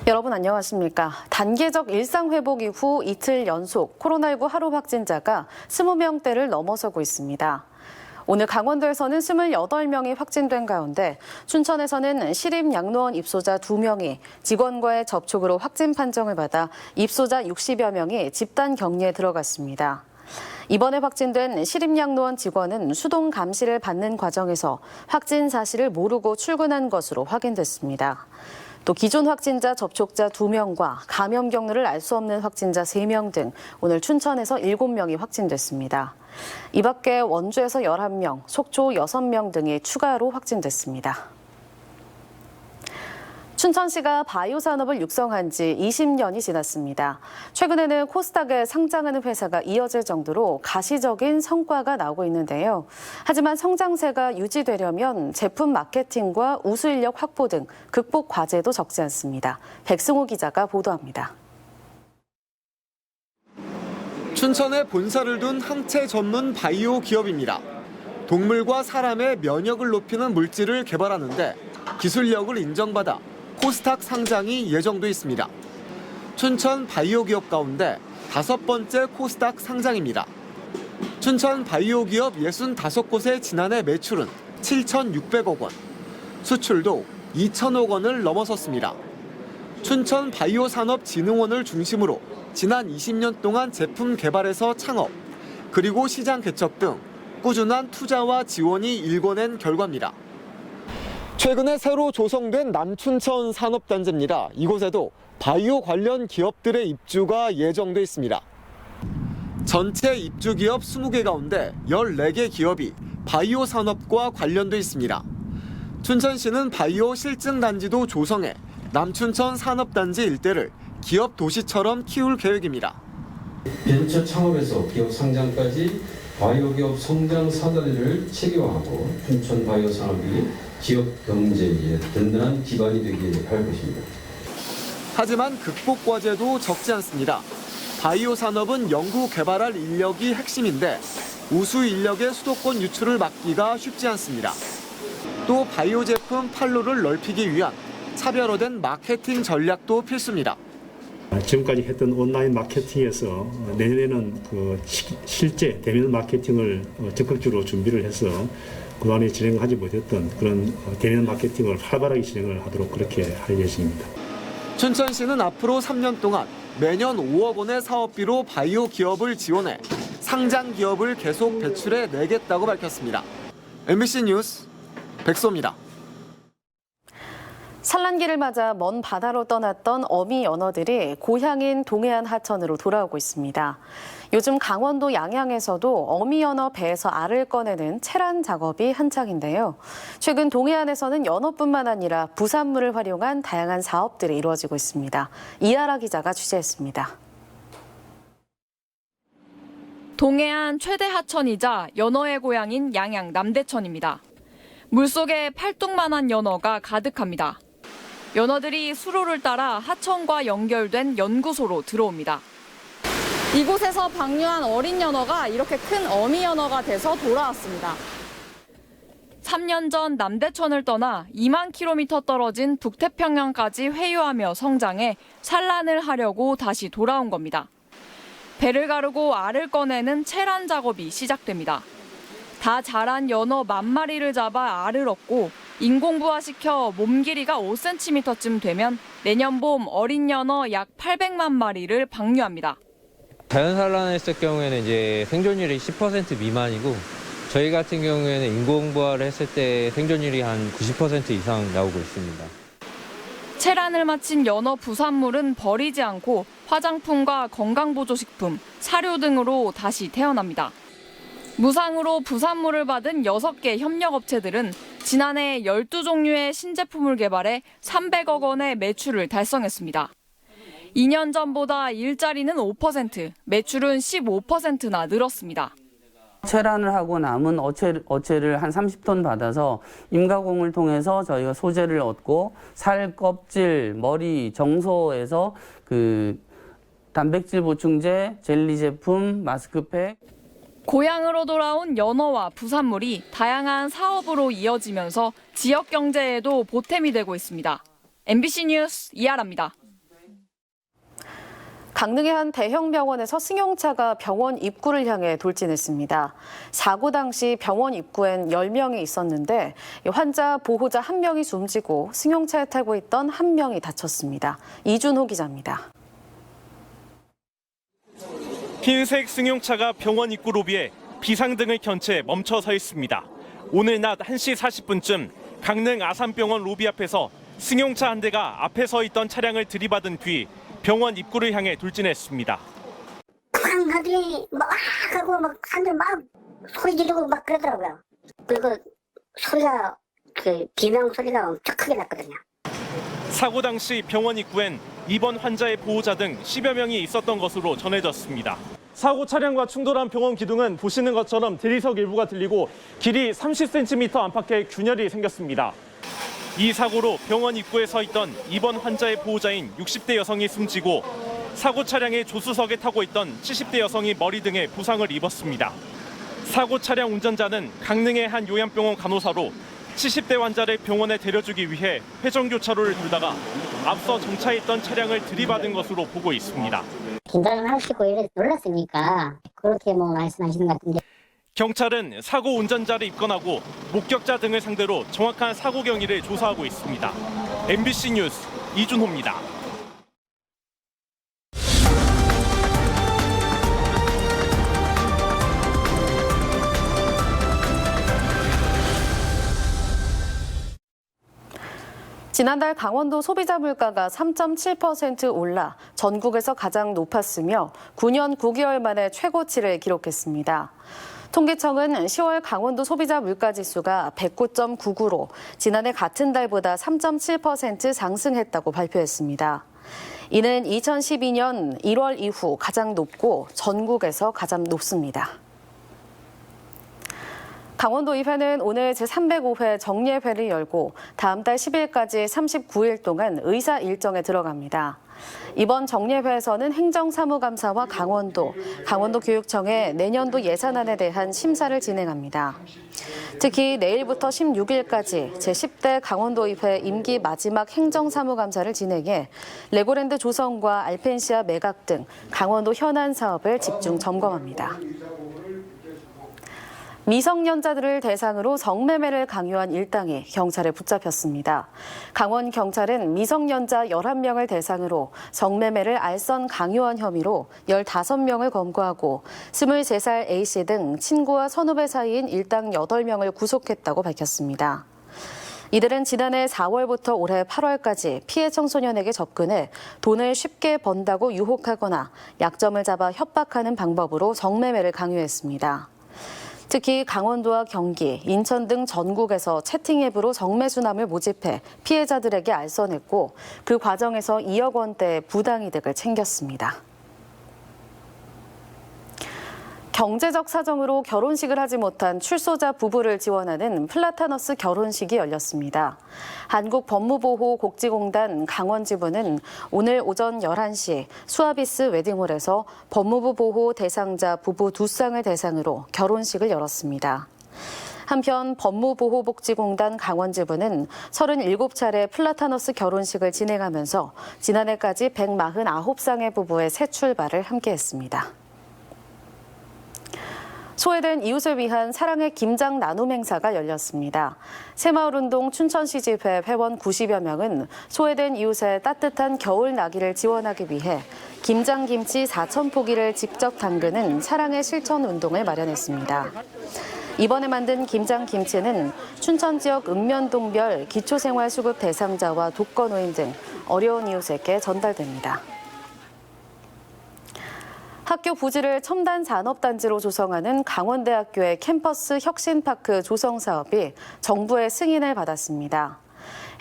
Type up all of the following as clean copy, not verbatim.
여러분 안녕하십니까. 단계적 일상 회복 이후 이틀 연속 코로나19 하루 확진자가 20명대를 넘어서고 있습니다. 오늘 강원도에서는 28명이 확진된 가운데 춘천에서는 시립양로원 입소자 2명이 직원과의 접촉으로 확진 판정을 받아 입소자 60여 명이 집단 격리에 들어갔습니다. 이번에 확진된 시립양로원 직원은 수동 감시를 받는 과정에서 확진 사실을 모르고 출근한 것으로 확인됐습니다. 또 기존 확진자 접촉자 2명과 감염 경로를 알 수 없는 확진자 3명 등 오늘 춘천에서 7명이 확진됐습니다. 이 밖에 원주에서 11명, 속초 6명 등이 추가로 확진됐습니다. 춘천시가 바이오 산업을 육성한 지 20년이 지났습니다. 최근에는 코스닥에 상장하는 회사가 이어질 정도로 가시적인 성과가 나오고 있는데요. 하지만 성장세가 유지되려면 제품 마케팅과 우수 인력 확보 등 극복 과제도 적지 않습니다. 백승호 기자가 보도합니다. 춘천에 본사를 둔 항체 전문 바이오 기업입니다. 동물과 사람의 면역을 높이는 물질을 개발하는데 기술력을 인정받아 코스닥 상장이 예정돼 있습니다. 춘천 바이오 기업 가운데 5번째 코스닥 상장입니다. 춘천 바이오 기업 65곳의 지난해 매출은 7,600억 원, 수출도 2,000억 원을 넘어섰습니다. 춘천 바이오산업진흥원을 중심으로 지난 20년 동안 제품 개발에서 창업, 그리고 시장 개척 등 꾸준한 투자와 지원이 일궈낸 결과입니다. 최근에 새로 조성된 남춘천 산업단지입니다. 이곳에도 바이오 관련 기업들의 입주가 예정돼 있습니다. 전체 입주 기업 20개 가운데 14개 기업이 바이오 산업과 관련돼 있습니다. 춘천시는 바이오 실증단지도 조성해 남춘천 산업단지 일대를 기업 도시처럼 키울 계획입니다. 벤처 창업에서 기업 상장까지 바이오 기업 성장 사다리를 체계화하고 춘천 바이오 산업이 지역 경제에 든든한 기반이 되게 할 것입니다. 하지만 극복 과제도 적지 않습니다. 바이오 산업은 연구 개발할 인력이 핵심인데 우수 인력의 수도권 유출을 막기가 쉽지 않습니다. 또 바이오 제품 판로를 넓히기 위한 차별화된 마케팅 전략도 필수입니다. 지금까지 했던 온라인 마케팅에서 내년에는 실제 대면 마케팅을 적극적으로 준비를 해서 그동안에 진행하지 못했던 그런 대면 마케팅을 활발하게 진행을 하도록 그렇게 할 예정입니다. 춘천시는 앞으로 3년 동안 매년 5억 원의 사업비로 바이오 기업을 지원해 상장 기업을 계속 배출해 내겠다고 밝혔습니다. MBC 뉴스 백소입니다. 산란기를 맞아 먼 바다로 떠났던 어미 연어들이 고향인 동해안 하천으로 돌아오고 있습니다. 요즘 강원도 양양에서도 어미 연어 배에서 알을 꺼내는 채란 작업이 한창인데요. 최근 동해안에서는 연어뿐만 아니라 부산물을 활용한 다양한 사업들이 이루어지고 있습니다. 이하라 기자가 취재했습니다. 동해안 최대 하천이자 연어의 고향인 양양 남대천입니다. 물속에 팔뚝만한 연어가 가득합니다. 연어들이 수로를 따라 하천과 연결된 연구소로 들어옵니다. 이곳에서 방류한 어린 연어가 이렇게 큰 어미 연어가 돼서 돌아왔습니다. 3년 전 남대천을 떠나 2만 킬로미터 떨어진 북태평양까지 회유하며 성장해 산란을 하려고 다시 돌아온 겁니다. 배를 가르고 알을 꺼내는 채란 작업이 시작됩니다. 다 자란 연어 10,000마리를 잡아 알을 얻고 인공부화시켜 몸 길이가 5cm쯤 되면 내년 봄 어린 연어 약 800만 마리를 방류합니다. 자연 산란했을 경우에는 이제 생존율이 10% 미만이고 저희 같은 경우에는 인공부화를 했을 때 생존율이 한 90% 이상 나오고 있습니다. 채란을 마친 연어 부산물은 버리지 않고 화장품과 건강보조식품, 사료 등으로 다시 태어납니다. 무상으로 부산물을 받은 6개 협력업체들은 지난해 12종류의 신제품을 개발해 300억 원의 매출을 달성했습니다. 2년 전보다 일자리는 5%, 매출은 15%나 늘었습니다. 채란을 하고 남은 어체를 한 30톤 받아서 임가공을 통해서 저희가 소재를 얻고 살, 껍질, 머리, 정소에서 단백질 보충제, 젤리 제품, 마스크팩. 고향으로 돌아온 연어와 부산물이 다양한 사업으로 이어지면서 지역 경제에도 보탬이 되고 있습니다. MBC 뉴스 이하라입니다. 강릉의 한 대형 병원에서 승용차가 병원 입구를 향해 돌진했습니다. 사고 당시 병원 입구엔 10명이 있었는데 환자 보호자 1명이 숨지고 승용차에 타고 있던 1명이 다쳤습니다. 이준호 기자입니다. 흰색 승용차가 병원 입구 로비에 비상등을 켠 채 멈춰 서 있습니다. 오늘 낮 1시 40분쯤 강릉 아산병원 로비 앞에서 승용차 한 대가 앞에 서 있던 차량을 들이받은 뒤 병원 입구를 향해 돌진했습니다. 쾅 하더니 막 하고 막 사람들 막 소리 지르고 막 그러더라고요. 그리고 소리가 비명 소리가 엄청 크게 났거든요. 사고 당시 병원 입구엔 입원 환자의 보호자 등 10여 명이 있었던 것으로 전해졌습니다. 사고 차량과 충돌한 병원 기둥은 보시는 것처럼 대리석 일부가 들리고 길이 30cm 안팎의 균열이 생겼습니다. 이 사고로 병원 입구에 서 있던 입원 환자의 보호자인 60대 여성이 숨지고 사고 차량의 조수석에 타고 있던 70대 여성이 머리 등에 부상을 입었습니다. 사고 차량 운전자는 강릉의 한 요양병원 간호사로 70대 환자를 병원에 데려주기 위해 회전교차로를 돌다가 앞서 정차했던 차량을 들이받은 것으로 보고 있습니다. 긴장을 하시고 이래 놀랐으니까 그렇게 말씀하시는 것 같은데. 경찰은 사고 운전자를 입건하고 목격자 등을 상대로 정확한 사고 경위를 조사하고 있습니다. MBC 뉴스 이준호입니다. 지난달 강원도 소비자 물가가 3.7% 올라 전국에서 가장 높았으며 9년 9개월 만에 최고치를 기록했습니다. 통계청은 10월 강원도 소비자 물가지수가 109.99로 지난해 같은 달보다 3.7% 상승했다고 발표했습니다. 이는 2012년 1월 이후 가장 높고 전국에서 가장 높습니다. 강원도의회는 오늘 제305회 정례회를 열고 다음 달 10일까지 39일 동안 의사 일정에 들어갑니다. 이번 정례회에서는 행정사무감사와 강원도교육청의 내년도 예산안에 대한 심사를 진행합니다. 특히 내일부터 16일까지 제10대 강원도의회 임기 마지막 행정사무감사를 진행해 레고랜드 조성과 알펜시아 매각 등 강원도 현안 사업을 집중 점검합니다. 미성년자들을 대상으로 성매매를 강요한 일당이 경찰에 붙잡혔습니다. 강원경찰은 미성년자 11명을 대상으로 성매매를 알선 강요한 혐의로 15명을 검거하고 23살 A씨 등 친구와 선후배 사이인 일당 8명을 구속했다고 밝혔습니다. 이들은 지난해 4월부터 올해 8월까지 피해 청소년에게 접근해 돈을 쉽게 번다고 유혹하거나 약점을 잡아 협박하는 방법으로 성매매를 강요했습니다. 특히 강원도와 경기, 인천 등 전국에서 채팅 앱으로 성매수남을 모집해 피해자들에게 알선했고 그 과정에서 2억 원대의 부당이득을 챙겼습니다. 경제적 사정으로 결혼식을 하지 못한 출소자 부부를 지원하는 플라타너스 결혼식이 열렸습니다. 한국법무보호복지공단 강원지부는 오늘 오전 11시 수아비스 웨딩홀에서 법무부 보호 대상자 부부 2쌍을 대상으로 결혼식을 열었습니다. 한편 법무보호복지공단 강원지부는 37차례 플라타너스 결혼식을 진행하면서 지난해까지 149쌍의 부부의 새 출발을 함께했습니다. 소외된 이웃을 위한 사랑의 김장 나눔 행사가 열렸습니다. 새마을운동 춘천시집회 회원 90여 명은 소외된 이웃의 따뜻한 겨울 나기를 지원하기 위해 김장김치 4,000포기를 직접 담그는 사랑의 실천 운동을 마련했습니다. 이번에 만든 김장김치는 춘천 지역 읍면동별 기초생활수급 대상자와 독거노인 등 어려운 이웃에게 전달됩니다. 학교 부지를 첨단 산업단지로 조성하는 강원대학교의 캠퍼스 혁신파크 조성 사업이 정부의 승인을 받았습니다.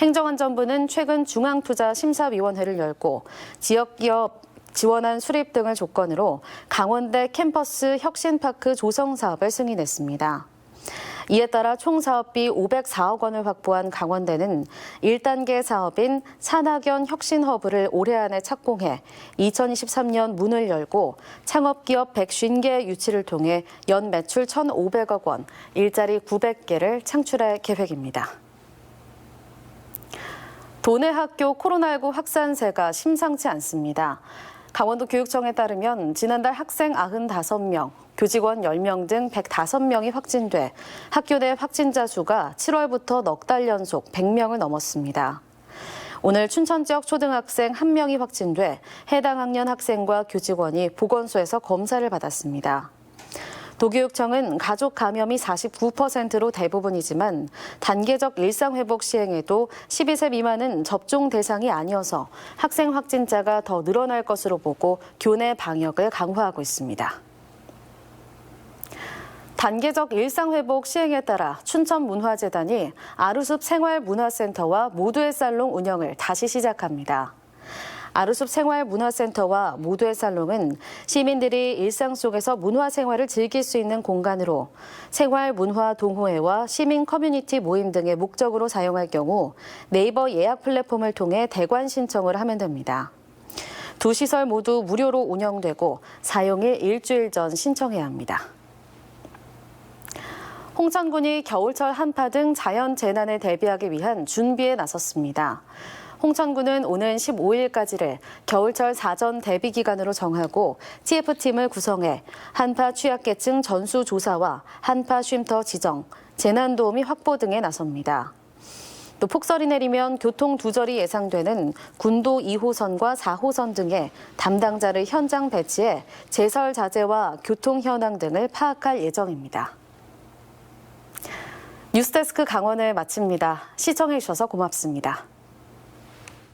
행정안전부는 최근 중앙투자심사위원회를 열고 지역기업 지원안 수립 등을 조건으로 강원대 캠퍼스 혁신파크 조성 사업을 승인했습니다. 이에 따라 총 사업비 504억 원을 확보한 강원대는 1단계 사업인 산학연 혁신허브를 올해 안에 착공해 2023년 문을 열고 창업기업 150개 유치를 통해 연 매출 1,500억 원, 일자리 900개를 창출할 계획입니다. 도내 학교 코로나19 확산세가 심상치 않습니다. 강원도 교육청에 따르면 지난달 학생 95명, 교직원 10명 등 105명이 확진돼 학교 내 확진자 수가 7월부터 넉 달 연속 100명을 넘었습니다. 오늘 춘천 지역 초등학생 1명이 확진돼 해당 학년 학생과 교직원이 보건소에서 검사를 받았습니다. 도교육청은 가족 감염이 49%로 대부분이지만 단계적 일상회복 시행에도 12세 미만은 접종 대상이 아니어서 학생 확진자가 더 늘어날 것으로 보고 교내 방역을 강화하고 있습니다. 단계적 일상회복 시행에 따라 춘천문화재단이 아루숲 생활문화센터와 모두의 살롱 운영을 다시 시작합니다. 아루숲 생활문화센터와 모두의 살롱은 시민들이 일상 속에서 문화생활을 즐길 수 있는 공간으로 생활문화동호회와 시민 커뮤니티 모임 등의 목적으로 사용할 경우 네이버 예약 플랫폼을 통해 대관 신청을 하면 됩니다. 두 시설 모두 무료로 운영되고 사용일 일주일 전 신청해야 합니다. 홍천군이 겨울철 한파 등 자연 재난에 대비하기 위한 준비에 나섰습니다. 홍천군은 오는 15일까지를 겨울철 사전 대비 기간으로 정하고 TF팀을 구성해 한파 취약계층 전수 조사와 한파 쉼터 지정, 재난도우미 확보 등에 나섭니다. 또 폭설이 내리면 교통 두절이 예상되는 군도 2호선과 4호선 등에 담당자를 현장 배치해 제설 자재와 교통 현황 등을 파악할 예정입니다. 뉴스데스크 강원을 마칩니다. 시청해 주셔서 고맙습니다.